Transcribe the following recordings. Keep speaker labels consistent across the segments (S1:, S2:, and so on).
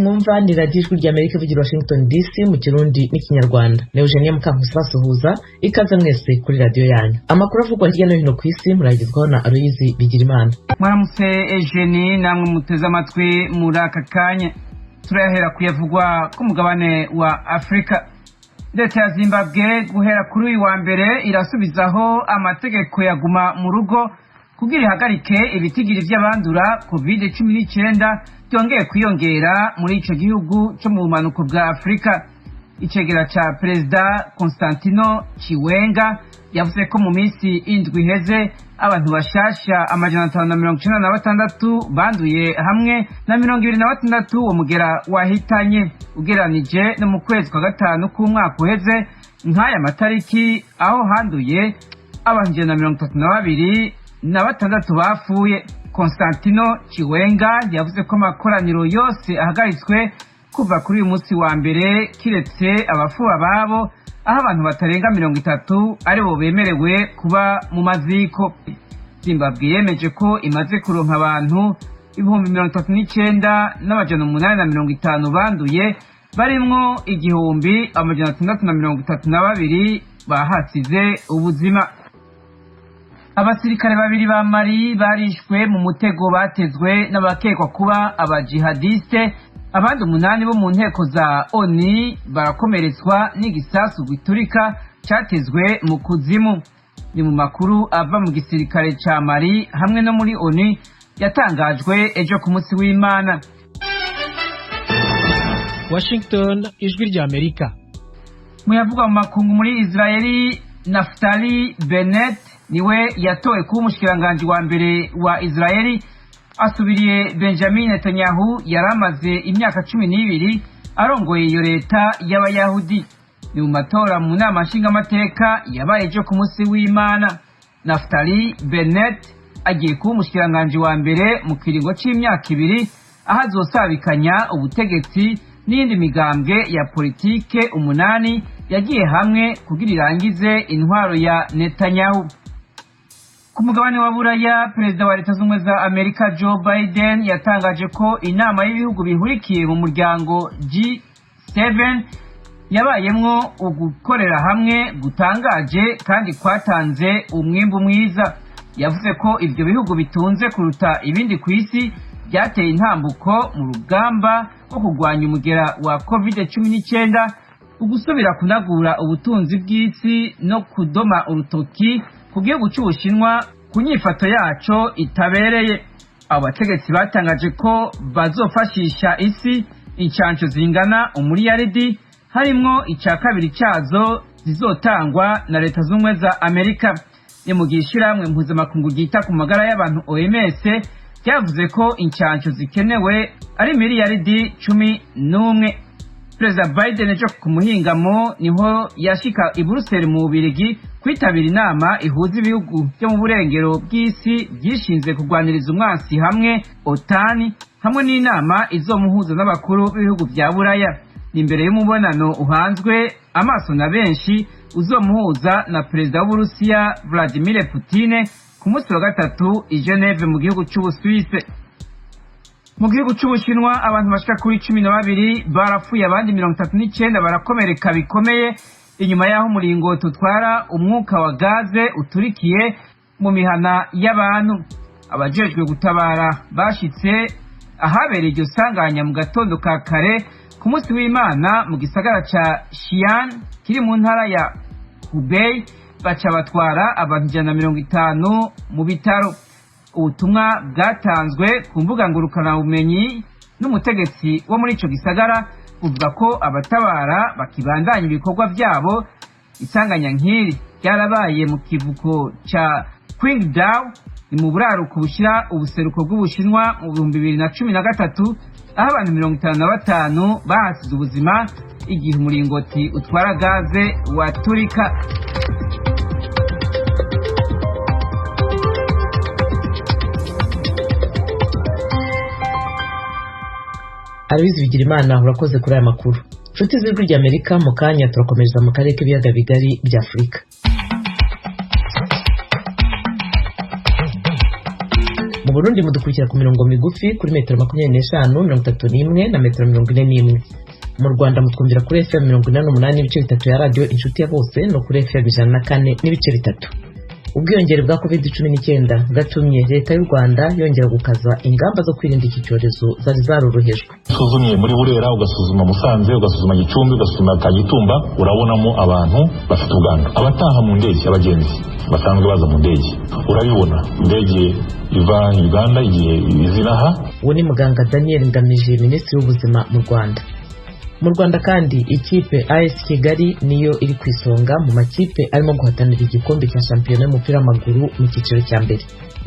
S1: mwumva ni radiyo ijwi ry'Amerika ivugira Washington DC mu Kirundi n'Ikinyarwanda. Ni Eugenie Mukankusi basuhuza, ikaze mwese kuri radiyo yanyu. Amakuru avugwa hirya no hino ku isi muragezwaho na Aloyizi Bigirimana.
S2: Mwaramutse Eugenie, namwe muteze amatwi muri aka kanya. Turahera kuyavugwa ku mugabane wa Afrika. Leta ya Zimbabwe guhera kuri uyu wa mbere irasubizaho amategeko yaguma mu rugo kugira ihagarike ibitigiri by'abandura COVID-19 byongeye kwiyongera muri ico gihugu cyo mu bumanuko bwa Afrika. Icegera ca Perezida Constantino Chiwenga yavuze ko mu minsi indwi iheze abantu bashasha 596 banduye hamwe na 26 uwo mugera wahitanye, ugeranije no mu kwezi kwa gatanu k'umwaka uheze nk'aya matariki aho handuye abantu 132 bapfuye. Constantino Chiwenga yavuze ko amakoraniro yose ahagaritswe kuva kuri uyu munsi wa mbere kiretse abafuba babo, aho abantu batarenga 30 aribo bemerewe kuba mu maziko. Zimbabwe yemeje ko imaze kuronka abantu 39,850 banduye, barimwo 1,632 bahasize ubuzima. Abasirikare babiri ba Mali barishwe mu mutego batezwe n'abakekwa kuba abajihadiste, abandi 8 bo mu nteko za ONU barakomeretswa n'igisasu giturika cyatezwe mu kuzimu. Ni mu makuru ava mu gisirikare ca Mali hamwe no muri ONU yatangajwe ejo ku munsi w'Imana.
S3: Washington, ijwi ry'Amerika.
S2: Muyavuga mu makungu muri Israeli, Naftali Bennett niwe yatowe kuba umushikiranganji wa mbere wa Israeli, asubiriye Benjamin Netanyahu yaramaze imyaka 12 arongoye iyo leta y'abayahudi. Ni mu matora mu nama nshingamateka yabaye ejo ku munsi w'Imana. Naftali Bennett agiye kuba umushikiranganji wa mbere mu kiringo c'imyaka 2 aho azosabikanya ubutegetsi n'indi migambwe ya politike 8 yagiye hamwe kugira irangize intwaro ya Netanyahu. Ku mugabane wa Buraya, Perezida wa Leta Zunze za Amerika Joe Biden yatangaje ko inama y'ibihugu bihurikiye mu muryango G7 yabayemwo ugukorera hamwe gutangaje kandi kwatanze umwimbu mwiza. Yavuze ko ibyo bihugu bitunze kuruta ibindi ku isi byateye intambuko mu rugamba rwo kurwanya umugera wa COVID-19, ugusubira kunagura ubutunzi bw'isi no kudoma urutoki ku gihugu cy'Ubushinwa ku nyifato yaco itabereye. Abo bategetsi batangaje ko bazofashisha isi incanco zingana umuriyaridi, harimwo ica kabiri cyazo zizotangwa na Leta Zunze za Amerika. Ni mu gihe ishirahamwe mpuzamakungu ryita ku magara y'abantu OMS yavuze ko incanco zikenewe ari miliyaridi 11. Perezida Biden ejo ku muhingamo niho yashika i Buruseli mu Bubiligi kwitabira inama ihuza ibihugu byo mu burengero bw'isi byishinze kurwaniriza umwansi hamwe OTAN, hamwe n'inama izomuhuza n'abakuru b'ibihugu vya Buraya. Ni imbere y'umubonano uhanzwe amaso na benshi uzomuhuza na Perezida w'Uburusiya Vladimir Putin ku munsi wa gatatu i Geneve mu gihugu c'Ubusuwise. Mu gihugu c'Ubushinwa abantu bashika kuri 12 barapfuye, abandi 39 barakomereka bikomeye inyuma yaho umuringoti utwara umwuka wa gaze uturikiye mu mihana y'abantu. Abajejwe gutabara bashitse ahabereye iryo sanganya mu gatondo ka kare ku munsi w'Imana mu gisagara ca Xi'an kiri mu ntara ya Hubei, baca batwara abantu 150 mu bitaro. Ubutumwa bwatanzwe ku mbuga ngurukana bumenyi n'umutegetsi wo muri ico gisagara uvuga ko abatabara bakibandanya ibikorwa byabo. Isanganya nk'iri ryarabaye mu kivuko ca Qingdao ni mu buraruko bushira ubuseruko bw'Ubushinwa mu 2013, aho abantu 55 bahasize ubuzima igihe umuringoti utwara gaze waturika.
S1: Aloyizi Bigirimana, urakoze kuri aya makuru. Nshuti z'ijwi ry'Amerika, mu kanya turakomereza mu karere k'ibiyaga bigari bya Afurika. mu Burundi mudukurikira ku mirongo migufi kuri metero 25, 31 na metero 41. Mu Rwanda mutwumvira kuri FM 88 n'ibice 3 ya radio Inshuti ya Bose no kuri FM 104 n'ibice 3. Ubwiyongere bwa COVID-19 bwatumye leta y'u Rwanda yongera gukaza ingamba zo kwirinda iki cyorezo zari zarorohejwe.
S4: Usuzumye muri Burera, ugasuzuma Musanze, ugasuzuma Gicumbi, ugasuzuma Kagitumba, urabonamo abantu bafite ubwandu. Abataha mu ndege, abagenzi basanzwe baza mu ndege, urabibona indege iva Uganda igiye izinaha.
S1: Uwo ni muganga Daniel Ngamije, Minisitiri w'Ubuzima mu Rwanda. Mu Rwanda kandi ikipe AS Kigali niyo iri ku isonga mu makipe arimo guhatanira igikombe cya shampiyona y'umupira w'amaguru mu cyiciro cya mbere.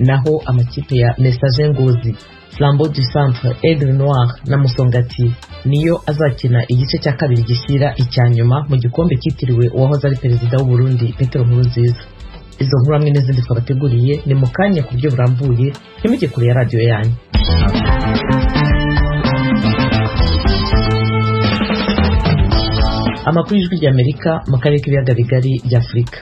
S1: Naho amakipe ya Messager Ngozi, Flambeau du Centre, Aigle Noir na Musongati niyo azakina igice cya kabiri gishyira icyanyuma mu gikombe cyitiriwe uwahoze ari perezida w'u Burundi Petero Nkurunziza. Izo nkuru hamwe n'izindi twabateguriye ni mu kanya ku buryo burambuye, ntimujye kure ya radio yanyu. Amakuru y'Ijwi ry'Amerika mu karere k'ibiyaga bigari bya Afurika.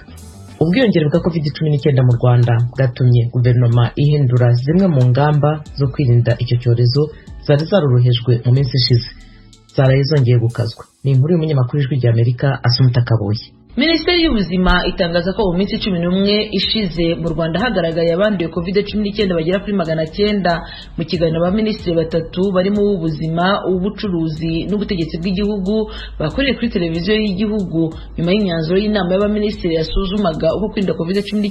S1: Ubwiyongere bwa COVID-19 mu Rwanda bwatumye guverinoma ihindura zimwe mu ngamba zo kwirinda icyo cyorezo zari zarorohejwe mu minsi ishize, zaraye zongeye gukazwa. Ni inkuru y'umunyamakuru w'Ijwi ry'Amerika Asumta Kaboyi.
S5: Minisiteri y'Ubuzima itangaza ko mu minsi 11 ishize mu Rwanda hagaragaye abanduye COVID-19 bagera kuri 900. Mu kiganiro abaminisitiri batatu barimo w'ubuzima, ubucuruzi n'ubutegetsi bw'igihugu bakoreye kuri televiziyo y'igihugu nyuma y'imyanzuro y'inama y'abaminisitiri yasuzumaga uko kwirinda COVID-19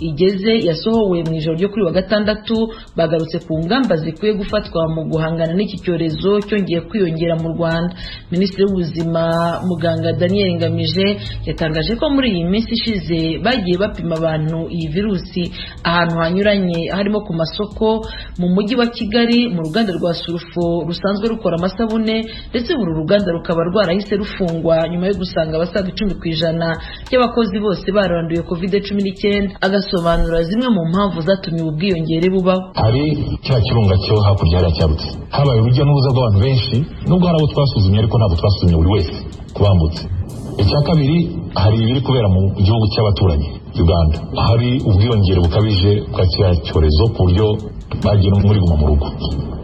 S5: igeze yasohowe mu ijoro ryo kuri wa gatandatu, bagarutse ku ngamba zikwiye gufatwa mu guhangana n'iki cyorezo cyongeye kwiyongera mu Rwanda. Minisitiri w'Ubuzima muganga Daniel Ngamije yatangaje ko muri iyi minsi ishize bagiye bapima abantu iyi virusi ahantu hanyuranye, harimo ku masoko, mu mujyi wa Kigali, mu ruganda rwa Surufo rusanzwe rukora amasabune, ndetse uru ruganda rukaba rwarahise rufungwa nyuma yo gusanga abasaga 10% y'abakozi bose baranduye COVID-19. Agasobanura zimwe mu mpamvu zatumye ubwiyongere bubaho.
S4: Hari cya kirunga cyo hakurya ya cyarutse, habaye urujya n'uruza rw'abantu benshi, nubwo hari abo twasuzumye ariko ntabwo twasuzumye buri wese kubambutse. Icya kabiri, hari ibiri kubera mu gihugu cy'abaturanyi Uganda, hari ubwiyongere bukabije bwa cyorezo ku buryo bagiye muri guma mu rugo.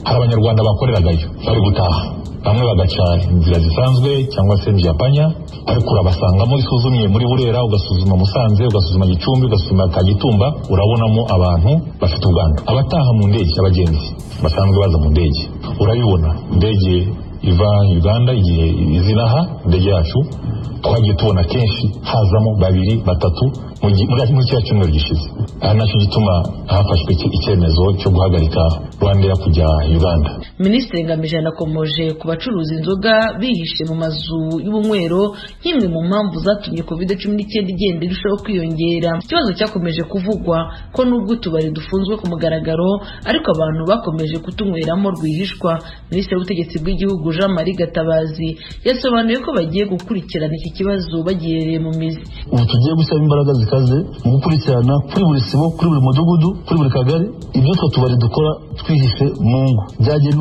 S4: Hari abanyarwanda bakoreragayo bari gutaha, bamwe bagaca inzira zisanzwe cyangwa se njapanya, ariko urabasangamo isuzumye muri Burera, ugasuzuma Musanze, ugasuzuma Gicumbi, ugasuzuma Kagitumba, urabonamo abantu bafite ubwandu. Abataha mu ndege, abagenzi basanzwe baza mu ndege, urabibona indege iva Uganda igiye izinaha, indege yacu twagiye tubona kenshi hazamo 2, 3 muri cya cyumweru gishize. Nacyo gituma hafashwe icyemezo cyo guhagarika Rwanda kujya Uganda.
S5: Minisitiri Ngamije yanakomoje ku bacuruza inzoga bihishe mu mazu y'ubunywero nk'imwe mu mpamvu zatumye COVID-19 igenda irushaho kwiyongera. Ikibazo cyakomeje kuvugwa ko nubwo utubari dufunzwe ku mugaragaro ariko abantu bakomeje kutunyweramo rwihishwa. Minisitiri w'ubutegetsi bw'igihugu Jean Marie Gatabazi yasobanuye ko bagiye gukurikirana iki kibazo bagiyereye mu mizi.
S6: Ubu tugiye gusaba imbaraga zikaze mu gukurikirana kuri buri sibo, kuri buri mudugudu, kuri buri kagari, ibyo tubari dukora twihishe mu ngo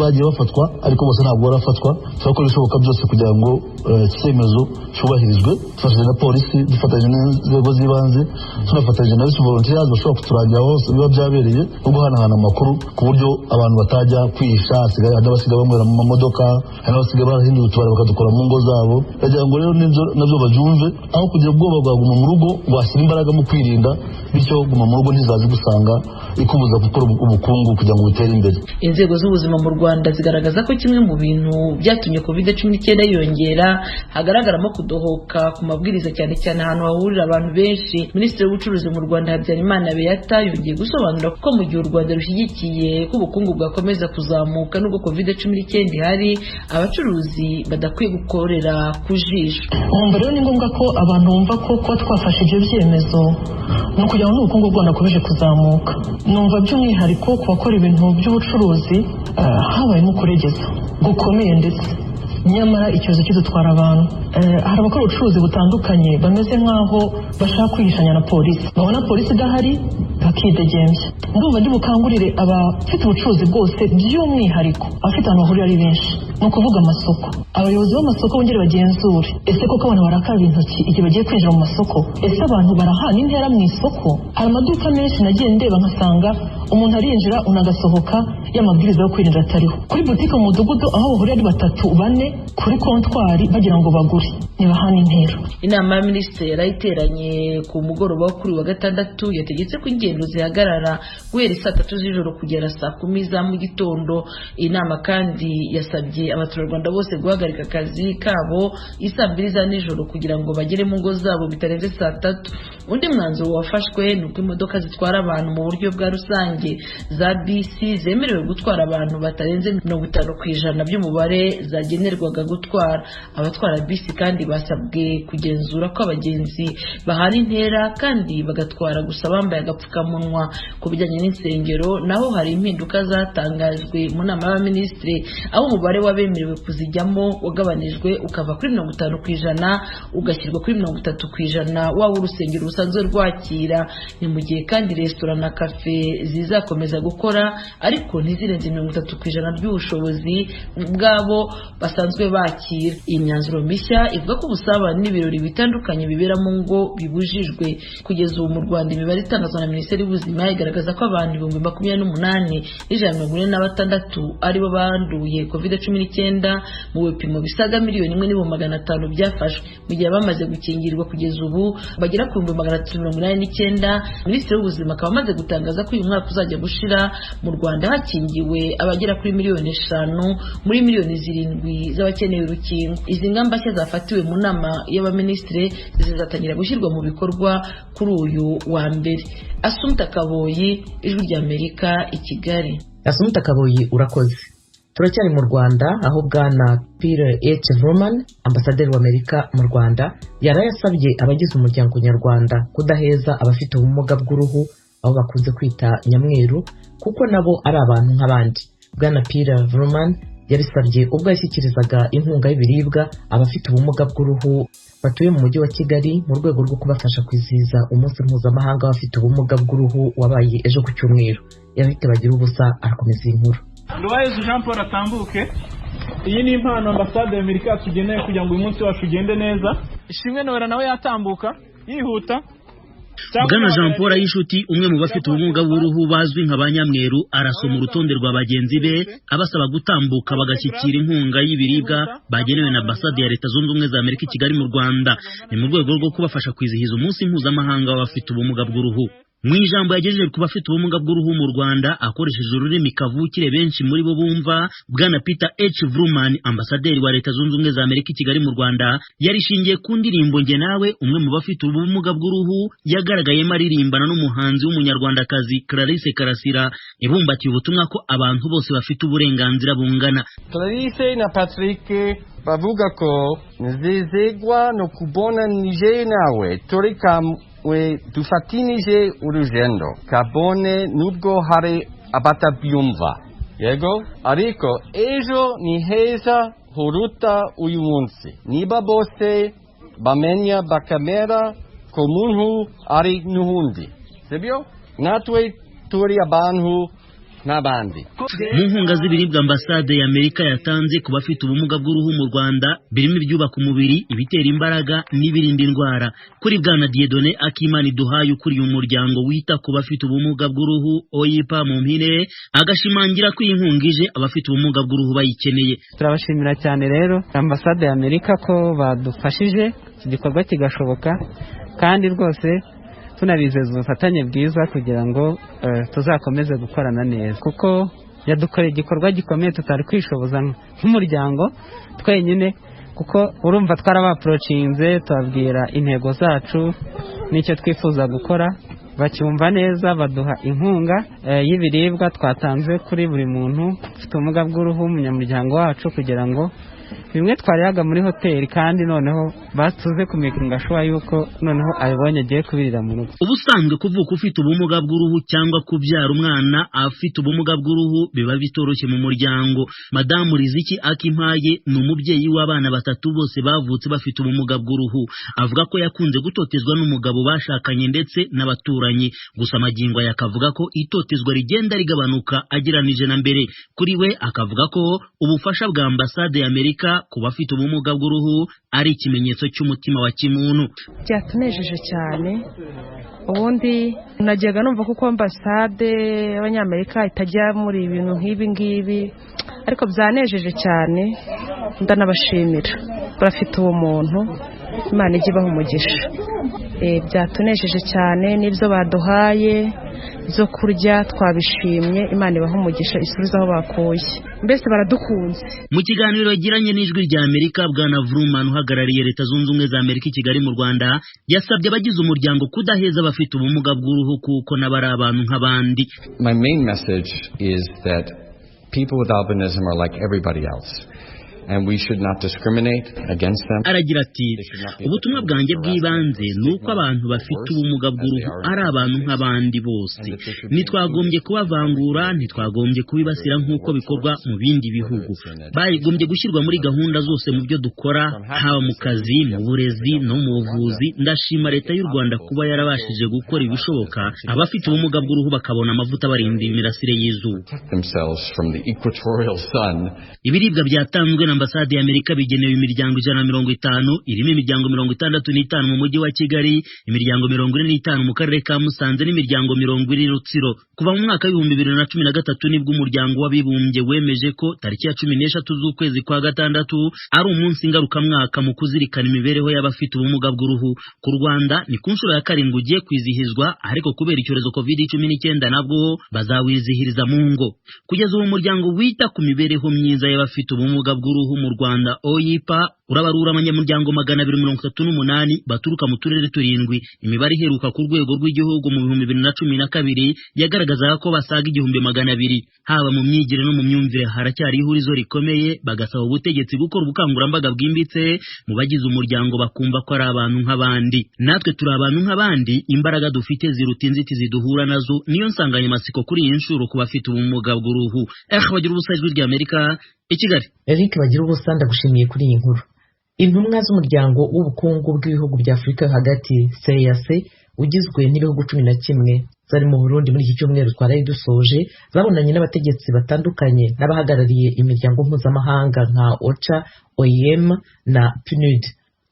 S6: bagiye bafatwa, ariko bose ntabwo barafatwa. Turakora ibishoboka byose kugira ngo icyemezo cyubahirizwe, dufatanyije na polisi, dufatanyije n'inzego z'ibanze, tunafatanyije na volunteers bashobora kuturangira hose biba byabereye, no guhanahana amakuru ku buryo abantu batajya kwihisha. Hasigaye abasiga bamwera mu mamodoka, hari n'abasiga bahindura utubari bakadukora mu ngo zabo. Bagira ngo rero nabyo babyumve, aho kugira ubwoba bwa guma mu rugo, washyira imbaraga mu kwirinda, bityo guma mu rugo ntizazi gusanga ikubuza gukora ubukungu kugira ngo butere imbere.
S5: Inzego z'ubuzima mu Rwanda zigaragaza ko kimwe mu bintu byatumye COVID-19 yiyongera hagaragaramo kudohoka ku mabwiriza, cyane cyane ahantu hahurira abantu benshi. Minisitiri w'ubucuruzi mu Rwanda Habyarimana Beata yongeye gusobanura ko mu gihe u Rwanda rushyigikiye ko ubukungu bwakomeza kuzamuka nubwo COVID-19 ihari, abacuruzi badakwiye gukorera ku jisho.
S7: Rero ni ngombwa ko abantu bumva ko kuba twafashe ibyo byemezo no kugira ngo n'ubukungu bw'u Rwanda bukomeje kuzamuka. Numva by'umwihariko ku bakora ibintu by'ubucuruzi habayemo kuregeza gukomeye, ndetse nyamara icyorezo kidutwara abantu. Hari abakora ubucuruzi butandukanye bameze nk'aho bashaka kwihishanya na polisi, babona polisi idahari bakidegembya. Ndumva ndi bukangurire abafite ubucuruzi bwose by'umwihariko abafite abantu bahurira ari benshi, ni ukuvuga amasoko. Abayobozi b'amasoko bongere bagenzure, ese koko abantu barakaraba intoki igihe bagiye kwinjira mu masoko? Ese abantu barahana intera mu isoko? Hari amaduka menshi nagiye ndeba nkasanga umuntu arinjira unagasohoka y'amabwiriza yo kwirinda atariho. Kuri butike mu mudugudu aho bahurira ari 3-4 kuri kontwari bagira ngo bagure, ntibahana intera.
S5: Inama ya minisitiri yarayiteranye ku mugoroba wo kuri wa gatandatu yategetse ko ingendo zihagarara guhera saa 3 z'ijoro kugera saa 10 za mu gitondo. Inama kandi yasabye abaturarwanda bose guhagarika akazi kabo saa 2 za nijoro kugira ngo bagere mu ngo zabo bitarenze saa 3. Undi mwanzuro wafashwe ni uko imodoka zitwara abantu mu buryo bwa rusange za bisi zemerewe gutwara abantu batarenze 50% by'umubare zagenerwaga gutwara. Abatwara bisi kandi basabwe kugenzura ko abagenzi bahana intera kandi bagatwara gusa bambaye agapfukamunwa. Ku bijyanye n'insengero naho hari impinduka zatangajwe mu nama y'abaminisitiri, aho umubare w'abemerewe kuzijyamo wagabanijwe ukava kuri 50% ugashyirwa kuri 30% waba urusengero rusanzwe rwakira. Ni mu gihe kandi resitora na kafe zizakomeza gukora ariko ntizirenze 30% by'ubushobozi bwabo basanzwe bakira. Iyi myanzuro mishya ivuga ko ubusabane n'ibirori bitandukanye bibera mu ngo bibujijwe. Kugeza ubu mu Rwanda imibare itangazwa na Minisiteri y'Ubuzima igaragaza ko abantu 28,146 aribo banduye COVID-19 mu bipimo bisaga 1,500,000 byafashwe, mu gihe bamaze gukingirwa kugeza ubu bagera ku 389. Minisitiri w'Ubuzima akaba amaze gutangaza ko uyu mwaka uzajya gushira mu Rwanda hakingiwe abagera kuri 5,000,000 muri 7,000,000 z'abakeneye urukingo. Izi ngamba nshya zafatiwe mu nama y'abaminisitiri zizatangira gushyirwa mu bikorwa kuri uyu wa mbere. Assumpta Kaboyi, Ijwi ry'Amerika, i Kigali.
S1: Assumpta Kaboyi, urakoze. Turacyari mu Rwanda aho Bwana Pierre H. Vrooman, ambasaderi w'Amerika mu Rwanda, yarayasabye abagize umuryango nyarwanda kudaheza abafite ubumuga bw'uruhu aho bakunze kwita nyamweru kuko nabo ari abantu nk'abandi. Bwana Pierre Vrooman yabisabye ubwo yashyikirizaga inkunga y'ibiribwa abafite ubumuga bw'uruhu batuye mu mujyi wa Kigali mu rwego rwo kubafasha kwizihiza umunsi mpuzamahanga w'abafite ubumuga bw'uruhu wabaye ejo ku cyumweru. Yabite bagira ubusa arakomeza iyi nkuru.
S8: Nduwayezu Jean Paul atambuke. Iyi ni impano ambasade y'Amerika tugeneye kugira ngo uyu munsi wacu ugende neza. Ishimwe Noella nawe yatambuka yihuta.
S9: Bwana Jean Paul Ayishuti, umwe mu bafite ubumuga bw'uruhu bazwi nka banyamweru, arasoma urutonde rwa bagenzi be abasaba gutambuka bagashyikira inkunga y'ibiribwa bagenewe na ambasade ya Leta Zunze Ubumwe za Amerika i Kigali mu Rwanda. Ni mu rwego rwo kubafasha kwizihiza umunsi mpuzamahanga w'abafite ubumuga bw'uruhu. Mu ijambo yagejeje ku bafite ubumuga bw'uruhu mu Rwanda akoresheje ururimi kavukire benshi muri bo bumva, Bwana Peter H. Vrooman, ambasaderi wa Leta Zunze Ubumwe za Amerika i Kigali mu Rwanda, yarishingiye ku ndirimbo Nge Nawe umwe mu bafite ubumuga bw'uruhu yagaragayemo aririmbana n'umuhanzi w'umunyarwandakazi Clarisse Karasira, ibumbatiye ubutumwa ko abantu bose bafite uburenganzira bungana.
S10: Clarisse na Patrick bavuga ko nzizigwa no kubona nije nawe turi we dufatinije urugendo kabone nubwo hari abatabyumva, yego, ariko ejo ni heza huruta uyu munsi niba bose bamenya bakamera ko umuntu ari n'uhundi, sibyo? Natwe turi abantu n'abandi.
S9: Mu nkunga z'ibiribwa ambasade y'Amerika yatanze ku bafite ubumuga bw'uruhu mu Rwanda birimo ibyubaka umubiri, ibitera imbaraga n'ibirinda indwara. Kuri Bwana Dieudonné Akimana Duhaye ukuriye umuryango wita ku bafite ubumuga bw'uruhu OIPA mu mpine, agashimangira ko iyi nkunga ije abafite ubumuga bw'uruhu bayikeneye.
S11: Turabashimira cyane rero ambasade y'Amerika ko badufashije iki gikorwa kigashoboka, kandi rwose tunabizeza ubufatanye bwiza kugira ngo tuzakomeze gukorana neza, kuko yadukoreye igikorwa gikomeye tutari kwishoboza nk'umuryango twenyine, kuko urumva twarabaprocinze tubabwira intego zacu n'icyo twifuza gukora, bacyumva neza, baduha inkunga y'ibiribwa twatanze kuri buri muntu ufite ubumuga bw'uruhu umunyamuryango wacu kugira ngo bimwe twariraga muri hoteli kandi noneho batuze kumekinga shuwa yuko noneho abibonye agiye kubirira mu rugo.
S9: Ubusanzwe kuvuka ufite ubumuga bw'uruhu cyangwa kubyara umwana afite ubumuga bw'uruhu biba bitoroshye mu muryango. Madamu Riziki Akimpaye ni umubyeyi w'abana 3 bose bavutse bafite ubumuga bw'uruhu. Avuga ko yakunze gutotezwa n'umugabo bashakanye ndetse n'abaturanyi, gusa amagingo yakavuga ko itotezwa rigenda rigabanuka agiranije na mbere. Kuri we akavuga ko ubufasha bwa ambasade y'Amerika ku bafite ubumuga bw'uruhu ari ikimenyetso cy'umutima wa kimuntu.
S12: Byatunejeje cyane. Ubundi najyaga numva kuko ambasade y'Abanyamerika itajya muri ibintu nk'ibi ngibi, ariko byanejeje cyane. Ndanabashimira, barafite ubumuntu, Imana ijye ibaha umugisha. Byatunejeje cyane, n'ibyo baduhaye byo kurya twabishimye, Imana ibaha umugisha isubiza aho bakuye, mbese baradukunze.
S9: Mu kiganiro yagiranye n'Ijwi rya Amerika, Bwana Vrooman uhagarariye Leta Zunze Ubumwe za Amerika i Kigali mu Rwanda yasabye abagize umuryango kudaheza abafite ubumuga bw'uruhu kuko nabari abantu nk'abandi.
S10: My main message is that people with albinism are like everybody else, and we should not discriminate against them.
S9: Aragira ati, ubutumwa bwanjye bw'ibanze ni uko abantu bafite ubumuga bw'uruhu ari abantu nk'abandi bose. Ntitwagombye kubavangura, ntitwagombye kubibasira nk'uko bikorwa mu bindi bihugu. Bagombye gushyirwa muri gahunda zose mu byo dukora, haba mu kazi, mu burezi no mu buvuzi. Ndashima Leta y'u Rwanda kuba yarabashije gukora ibishoboka abafite ubumuga bw'uruhu bakabona amavuta barinda imirasire y'izuba. Ibiribwa byatanzwe na ambasade y'Amerika bigenewe imiryango 150, irimo imiryango 65 mu mujyi wa Kigali, imiryango 45 mu karere ka Musanze n'imiryango 20 Rutsiro. Kuva mu mwaka wa 2013 nibwo umuryango w'abibumbye wemeje ko tariki ya 13 z'ukwezi kwa gatandatu ari umunsi ngarukamwaka mu kuzirikana imibereho y'abafite ubumuga bw'uruhu. Ku Rwanda ni ku nshuro ya 7 ugiye kwizihizwa, ariko kubera icyorezo COVID-19 nabwo bazawizihiriza mu ngo. Kugeza ubu umuryango wita ku mibereho myiza y'abafite ubumuga bw'uruhu mu Rwanda OIPA urabarura abanyamuryango 238 baturuka mu turere 7. Imibare iheruka ku rwego rw'igihugu mu 2012 yagaragazaga ko basaga 200,000. Haba mu myigire no mu myumvire haracyari ihurizo rikomeye, bagasaba ubutegetsi gukora ubukangurambaga bwimbitse mu bagize umuryango bakumva ko ari abantu nk'abandi. Natwe turi abantu nk'abandi, imbaraga dufite ziruta inzitizi duhura nazo, niyo nsanganyamatsiko kuri iyi nshuro ku bafite ubumuga bw'uruhu. Bagira ubusa Ijwi rya Amerika i Kigali.
S1: Eric Bagira ubusa ndagushimiye kuri iyi nkuru. Intumwa z'umuryango w'ubukungu bw'ibihugu bya Afurika yo hagati CEEAC ugizwe n'ibihugu 11 zari mu Burundi muri iki cyumweru twaraye dusoje, zabonanye n'abategetsi batandukanye n'abahagarariye imiryango mpuzamahanga nka OCHA, OIM na PNUD.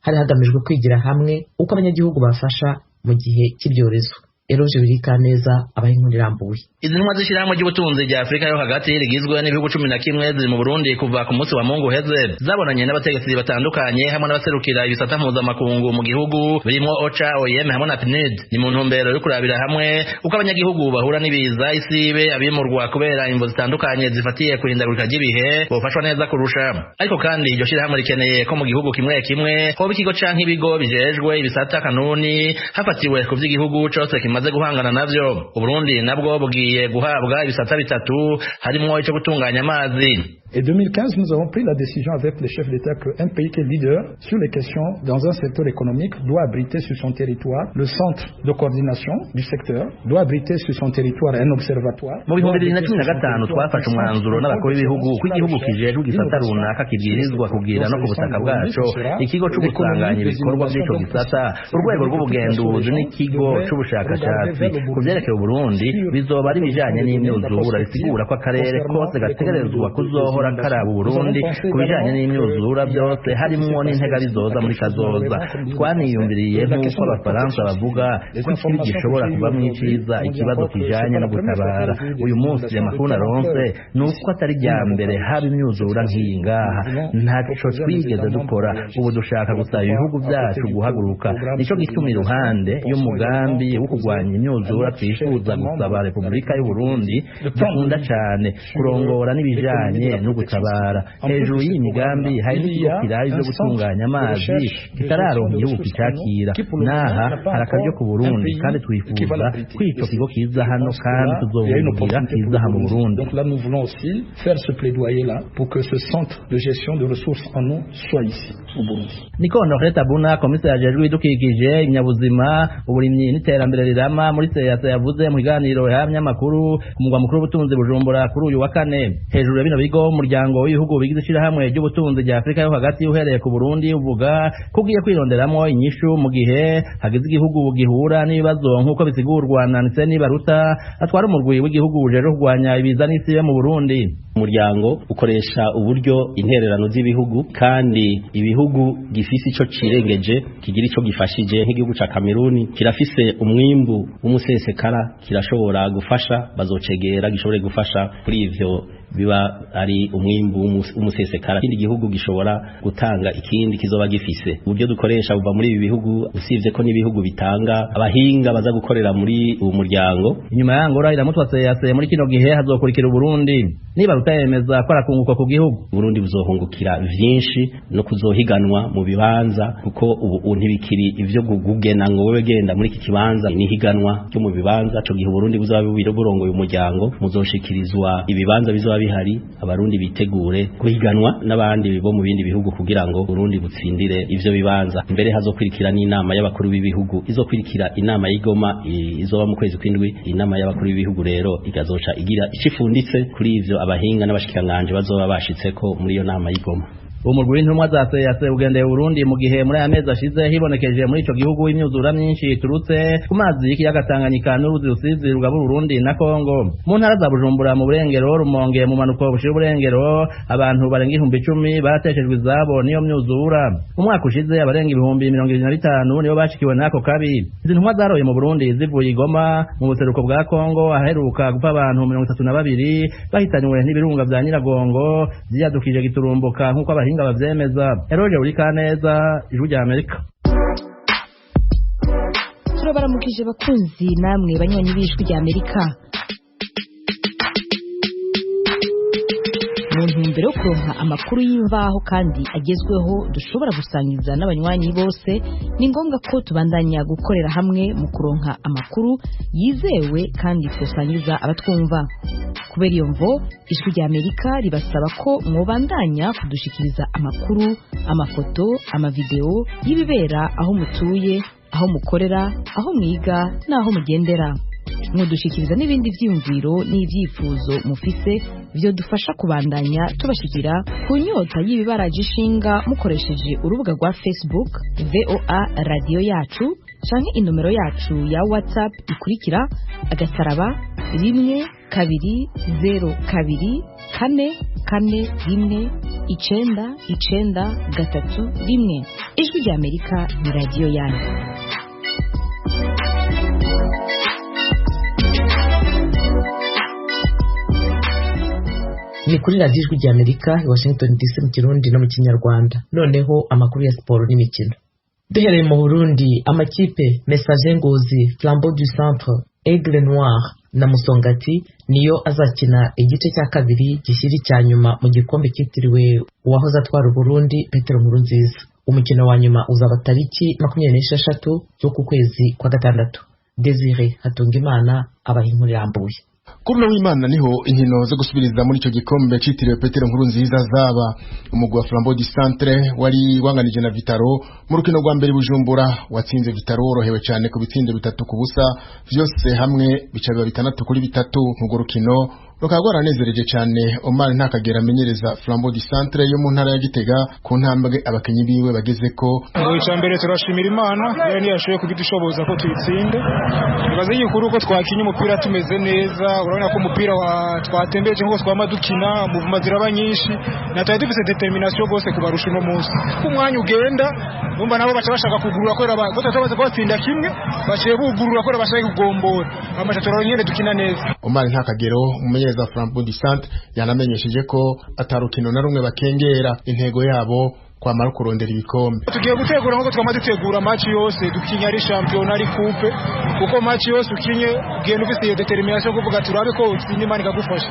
S1: Hari hagamijwe kwigira hamwe uko abanyagihugu bafasha mu gihe cy'ibyorezo. Eroje Birikaneza abaye inkuru irambuye.
S13: Izi ntumwa z'ishyirahamwe ry'ubutunzi rya Afurika yo hagati rigizwe n'ibihugu 11 ziri mu Burundi kuva ku munsi wa Mungu heze, zabonanye n'abategetsi batandukanye hamwe n'abaserukira ibisata mpuzamakungu mu gihugu birimo OCHA, OIM hamwe na PNUD. Ni mu ntumbero yo kurabira hamwe uko abanyagihugu bahura n'ibiza, isibe, abimurwa kubera imvo zitandukanye zifatiye kurindagurika ry'ibihe bofashwa neza kurusha. Ariko kandi iryo shyirahamwe rikeneye ko mu gihugu kimwe kimwe hoba ikigo canke ibigo bijejwe ibisata kanuni hafatiwe ku vy'igihugu cose maze guhangana navyo. Uburundi nabwo bugiye guhabwa ibisata 3 harimo icyo gutunganya amazi.
S14: Et 2015, nous avons pris la décision avec les chefs d'État qu'un pays qui est leader sur les questions dans un secteur économique doit abriter sur son territoire le centre de coordination du secteur, doit abriter sur son territoire un observatoire.
S13: Mu 2015 twafashe umwanzuro n'abakuru b'ibihugu ko igihugu kijejwe gisata runaka kibwirizwa kugira no ku butaka bwaco ikigo cyo gusanganya ibikorwa by'ico gisata, urwego rw'ubugenduzi n'ikigo cy'ubushakashatsi. Ku vyerekeye Burundi bizoba ari bijanye n'imyuzura, risigura ko akarere kose gategerezwa kuzohora karaba Burundi ku bijanye n'imyuzura byose harimo n'intega bizoza muri kazoza. Twaniyumviriye nk'uko abafaransa bavuga ko ikibi gishobora kuva mu iciza ikibazo kijanye no gutabara. Uyu munsi amakuru naronse nuko atari rya mbere haba imyuzura nk'iyi ngaha, ntaco twigeze dukora. Ubu dushaka gusaba ibihugu byacu guhaguruka, nico gituma iruhande y'umugambi wo kurwanya imyuzura twifuza gusaba Repubulika y'u Burundi dukunda cyane kurongora n'ibijanye no gutabara hejuru y'iyi migambi hari n'ikigo kiraye byo gutunganya amazi kitararonka igihugu kicakira naha hari akaryo ku Burundi kandi twifuza ko ico kigo kiza hano kandi tuzobugira kiza hano mu Burundi.
S14: Donc là nous voulons aussi faire ce plaidoyer là pour que ce centre de gestion de ressources en eau soit ici au Burundi.
S13: Niko Honoré Tabuna komiseri ajejwe idukikije imyabuzima uburimyi n'iterambere rirama muri seyasa yavuze mu biganiro y'abanyamakuru ku mugwa mukuru w'ubutunzi Bujumbura kuri uyu wa kane. Hejuru ya bino bigo umuryango w'ibihugu bigize ishirahamwe ry'ubutunzi rya Afrika yo hagati uhereye ku Burundi uvuga ko ugiye kwironderamo inyishu mu gihe hagize igihugu gihura n'ibibazo nk'uko bisigurwa na Nseni Baruta atwara umurwi w'igihugu ujeje kurwanya ibiza n'isi mu Burundi.
S15: Umuryango ukoresha uburyo intererano z'ibihugu kandi ibihugu gifise ico cirengeje kigira ico gifashije nk'igihugu ca Kameruni kirafise umwimbu w'umusesekara kirashobora gufasha bazocegera gishobore gufasha kuri ivyo biba ari umwimbu w'umusesekara ikindi gihugu gishobora gutanga ikindi kizoba gifise uburyo dukoresha buva muri ibi bihugu usivye ko n'ibihugu bitanga abahinga baza gukorera muri uwo muryango.
S13: Inyuma yangora iramutwase yase muri kino gihe hazokurikira Burundi niba rutayemeza ko arakunguka ku gihugu
S15: Burundi buzohungukira vyinshi no kuzohiganwa mu bibanza kuko ubu ntibikiri ivyo gugena ngo wewe genda muri iki kibanza ni higanwa cyo mu bibanza cyo gihe Burundi buzaba burongoye umuryango muzoshikirizwa ibibanza bizoba bihari abarundi bitegure kuhiganwa n'abandi bo mu bindi bihugu kugira ngo Burundi butsindire ivyo bibanza. Mbere hazokurikira n'inama y'abakuru b'ibihugu izokurikira inama y'Igoma izoba mu kwezi kw'indwi. Inama y'abakuru b'ibihugu rero igazoca igira icifunditse kuri ivyo abahinga n'abashikiranganje bazoba bashitseko muri iyo nama y'Igoma.
S13: Umurwi w'intumwa za seyase ugendeye Burundi mu gihe muri aya mezi ashize hibonekeje muri ico gihugu imyuzura myinshi iturutse ku mazi y'ikiyaga Tanganyika n'uruzi Rusizi rugabura Burundi na Kongo. Mu ntara za Bujumbura mu Burengero Rumonge mu manuko bushira Burengero abantu barenga 10,000 barateshejwe izabo niyo myuzura. Umwaka ushize abarenga 25,000 nibo bashikiwe nako kabi. Izi ntumwa zaroye mu Burundi zivuye Igoma mu buseruko bwa Kongo aheruka gupfa abantu 32 bahitanywe n'ibirunga vya Nyiragongo vyadukije giturumbuka nkuko abahinga bavyemeza. Eroje uri kaneza ijuru rya Amerika.
S16: Turabaramukije bakunzi namwe banywanyi b'ijwi rya Amerika. Mu ntumbero yo kuronka amakuru y'imvaho kandi agezweho dushobora gusangiza n'abanywanyi bose ni ngombwa ko tubandanya gukorera hamwe mu kuronka amakuru yizewe kandi twosangiza abatwumva. Kubera iyo mvo ijwi rya Amerika ribasaba ko mwobandanya kudushikiriza amakuru, amafoto, amavideo y'ibibera aho mutuye, aho mukorera, aho mwiga n'aho mugendera. Mudushikiriza n'ibindi vyiyumviro n'ivyifuzo mufise vyo dufasha kubandanya tubashikira ku nyota y'ibibaraje ishinga mukoresheje urubuga rwa Facebook VOA Radio Yacu canke inomero yacu ya WhatsApp ikurikira *120 2 0 2 4 4 1 9 3 1. Ijwi rya Amerika ni radio yanyu.
S1: Ni kuri radiyo ijwi rya Amerika i Washington DC mu Kirundi no mu Kinyarwanda. Noneho amakuru ya siporo n'imikino. Duhereye mu Burundi, amakipe Messager Ngozi, Flambeau du Centre, Aigle Noir na Musongati niyo azakina igice cya kabiri gishyiri cya nyuma mu gikombe cyitiriwe uwahoze atwara Burundi Petero Nkurunziza. Umukino wa nyuma uzaba tariki 26 z'uku kwezi kwa gatandatu. Desire Hatungimana abaha inkuru irambuye.
S17: Kuri no w'Imana niho inkino zo gusubiriza muri ico gikombe citiriwe Petero Nkurunziza zaba. Umugwi wa Flambeau du Centre wari wanganije na Vitaro mu rukino rwa mbere Bujumbura watsinze Vitaro worohewe cyane ku bitsindo 3-0 vyose hamwe bica biba 6-3 mu rukino rukaba rwaranezereje cyane Omar Ntakagera amenyereza Flambeau du Centre yo mu ntara ya Gitega ku ntambwe abakenyi biwe bagezeko.
S18: Mu cyambere turashimira Imana yari yashoboye kudushoboza ko tuyitsinde. Bibaze y'ukuri uko twakinye umupira tumeze neza, urabona ko umupira twatembeje ngo twamadukina mu maziraba nyinshi natari dufite determination gose kubarusha no munsi. Ku mwanya ugenda umva nabo baca bashaka kugurura ko batabaza kwatsinda kimwe baciye bugurura ko bashaka kugombora amacha turonyene dukina neza.
S17: Omar Ntakagero za Flambeau du Centre yanamenyesheje ko atarukino na rumwe bakengera intego yabo kwamara kurondera ibikombe.
S18: Tugiye gutegura nko twamaze gutegura match yose dukinya ari champion ari coupe kuko match yose ukinye ugenda ufite determination kuvuga turabe ko utsinda Imana ikagufasha.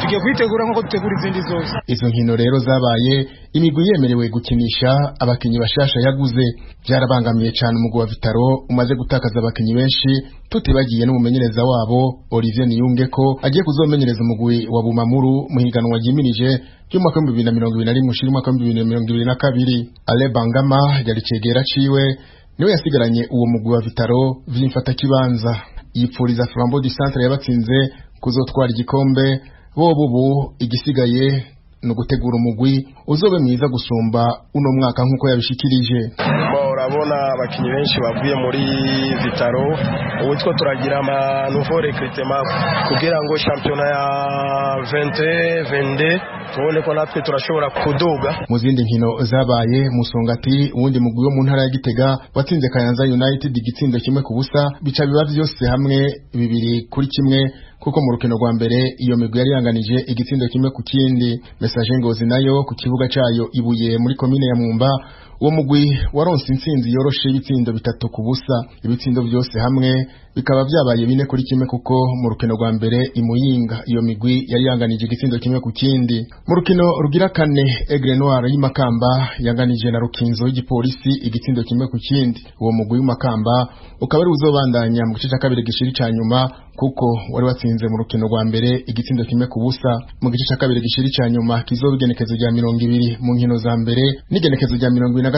S18: tugiye kwitegura nko dutegura izindi zose.
S17: Izo nkino rero zabaye imigwi yemerewe gukinisha abakinyi bashasha yaguze byarabangamiye cyane umugwi wa Vitaro umaze gutakaza abakinyi benshi tutibagiye n'umumenyereza wabo Olivier Niyunge ko agiye kuzomenyereza umugwi wa Bumamuru mu higanwa ryimirije ry'umwaka wa 2021 ushira umwaka wa 2022. Ale Bangama yari cegera ciwe niwe yasigaranye uwo mugwi wa Vitaro vyimfata kibanza yipfuriza Flambeau du Centre yabatsinze kuzotwara igikombe bobubu igisigaye no gutegura umugwi uzobe mwiza gusumba uno mwaka nkuko yabishikirije.
S19: Urabona abakinyi benshi bavuye muri Vitaro ubu two turagira ama nouveau recrutement kugira ngo championnat ya 2022 tubone ko natwe turashobora kuduga.
S17: Mu zindi nkino zabaye Musongati uwundi mugwi wo mu ntara ya Gitega watsinze Kayanza United igitsindo kimwe ku busa bica biba byose hamwe 2-1 kuko mu rukino rwa mbere iyo migwi yari yanganije igitsindo kimwe ku kindi. Message Ngozi nayo ku kibuga cayo Ibuye muri commune ya Mwumba uwo mugwi waronse intsinzi yoroshe ibitsindo 3 ku busa. Ibitsindo byose hamwe bikaba byabaye 4-1 kuko mu rukino rwa mbere Imuyinga iyo migwi yari yanganije igitsindo kimwe ku kindi. Mu rukino rugira kane Aigle Noir y'Imakamba yanganije na Rukinzo y'igipolisi igitsindo kimwe ku kindi. Uwo mugwi w'Imakamba ukaba ari uzobandanya mu gice cya kabiri gishiri ca nyuma kuko wari watsinze mu rukino rwa mbere igitsindo kimwe ku busa. Mu gice cya kabiri gishiri ca nyuma kizobigenekezo rya 20 mu nkino za mbere n'igenekezo rya 23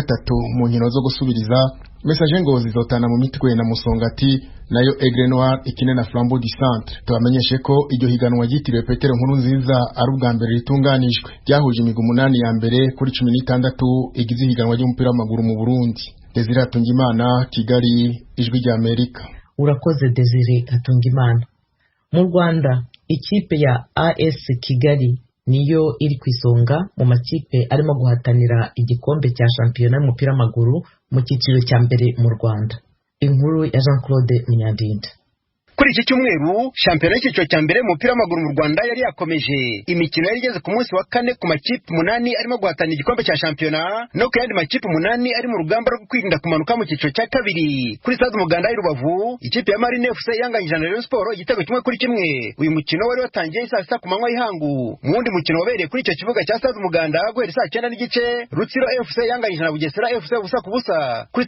S17: mu nkino zo gusubiriza. Message Ngozi zotana mu mitwe na Musongati nayo Aigle Noir ikine na Flambeau du Centre. Tubamenyeshe ko iryo higanwa ryitiriwe Petero Nkurunziza ari ubwa mbere ritunganijwe ryahuje imigwi 8 ya mbere kuri 16 igize higanwa ry'umupira w'amaguru mu Burundi. Desire Atungimana, Kigali, Ijwi rya Amerika.
S1: Urakoze Desire Atungimana. Mu Rwanda ikipe ya AS Kigali niyo iri ku isonga mu makipe arimo guhatanira igikombe cya shampiyona y'umupira w'amaguru mu cyiciro cya mbere mu Rwanda. Inkuru ya Jean Claude Munyandinda.
S20: Kuri iki cyumweru shampiyona y'icyiciro cya mbere mu mupira w'amaguru mu Rwanda yari yakomeje. Imikino yari igeze ku munsi wa 4 ku makipe 8 arimo guhatanira igikombe cya shampiyona no ku yandi makipe 8 ari mu rugamba rwo kwirinda kumanuka mu cyiciro cya kabiri. Kuri stade Umuganda i Rubavu ikipe ya Marine FC yanganyije na Rayon Sport igitego kimwe kuri kimwe. Uyu mukino wari watangiye saa 6 ku manywa y'ihangu. Mu wundi mukino wabereye kuri icyo kibuga cya stade Umuganda guhera saa 9 n'igice Rutsiro FC yanganyije na Bugesera FC busa ku busa. Kuri